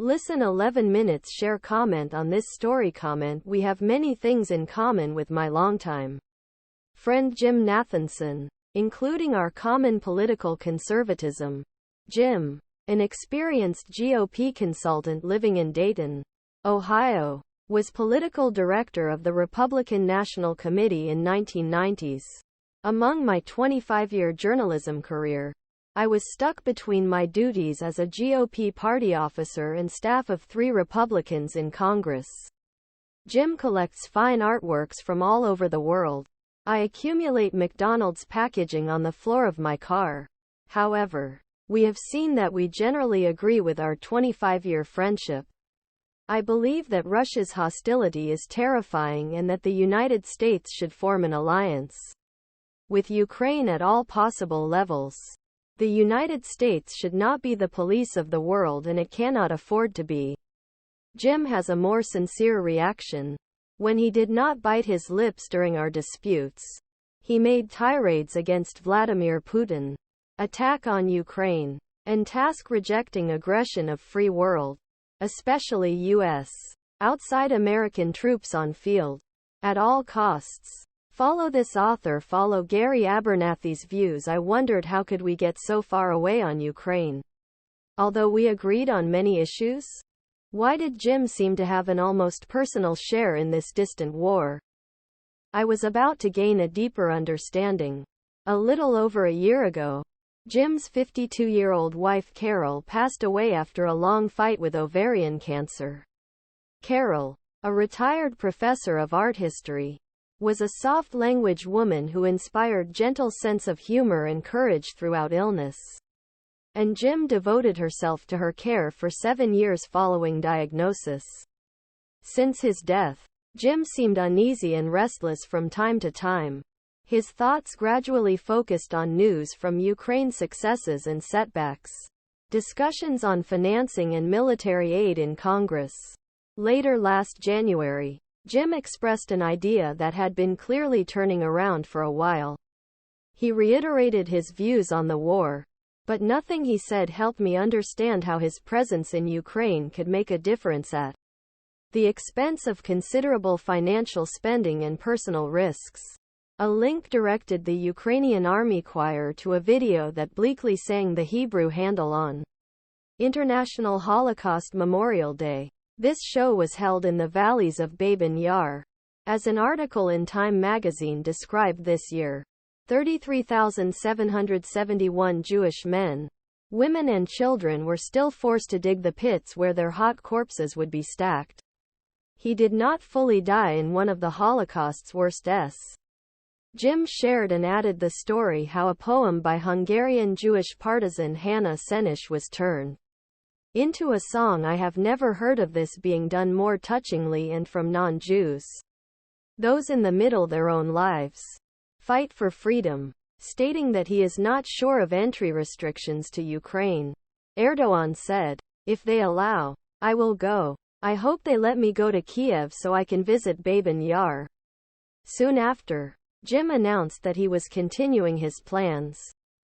Listen 11 minutes. Share comment on this story. Comment: we have many things in common with my longtime friend Jim Nathanson, including our common political conservatism. Jim, an experienced GOP consultant living in Dayton, Ohio, was political director of the Republican National Committee in 1990s. Among my 25-year journalism career, I was stuck between my duties as a GOP party officer and staff of 3 Republicans in Congress. Jim collects fine artworks from all over the world. I accumulate McDonald's packaging on the floor of my car. However, we have seen that we generally agree with our 25-year friendship. I believe that Russia's hostility is terrifying and that the United States should form an alliance with Ukraine at all possible levels. The United States should not be the police of the world, and it cannot afford to be. Jim has a more sincere reaction. When he did not bite his lips during our disputes, he made tirades against Vladimir Putin, attack on Ukraine, and task rejecting aggression of free world, especially U.S. outside American troops on field, at all costs. Follow this author. Follow Gary Abernathy's views. I wondered, how could we get so far away on Ukraine? Although we agreed on many issues? Why did Jim seem to have an almost personal share in this distant war? I was about to gain a deeper understanding. A little over a year ago, Jim's 52-year-old wife Carol passed away after a long fight with ovarian cancer. Carol, a retired professor of art history, was a soft-language woman who inspired gentle sense of humor and courage throughout illness. And Jim devoted herself to her care for 7 years following diagnosis. Since his death, Jim seemed uneasy and restless from time to time. His thoughts gradually focused on news from Ukraine's successes and setbacks, discussions on financing and military aid in Congress. Later last January, Jim expressed an idea that had been clearly turning around for a while. He reiterated his views on the war, but nothing he said helped me understand how his presence in Ukraine could make a difference at the expense of considerable financial spending and personal risks. A link directed the Ukrainian Army Choir to a video that bleakly sang the Hebrew handle on International Holocaust Memorial Day. This show was held in the valleys of Babyn Yar. As an article in Time magazine described this year, 33,771 Jewish men, women and children were still forced to dig the pits where their hot corpses would be stacked. He did not fully die in one of the Holocaust's worst deaths. Jim shared and added the story how a poem by Hungarian Jewish partisan Hannah Szenes was turned into a song. I have never heard of this being done more touchingly and from non-Jews. Those in the middle their own lives. Fight for freedom. Stating that he is not sure of entry restrictions to Ukraine, Erdogan said, "If they allow, I will go. I hope they let me go to Kiev so I can visit Babyn Yar." Soon after, Jim announced that he was continuing his plans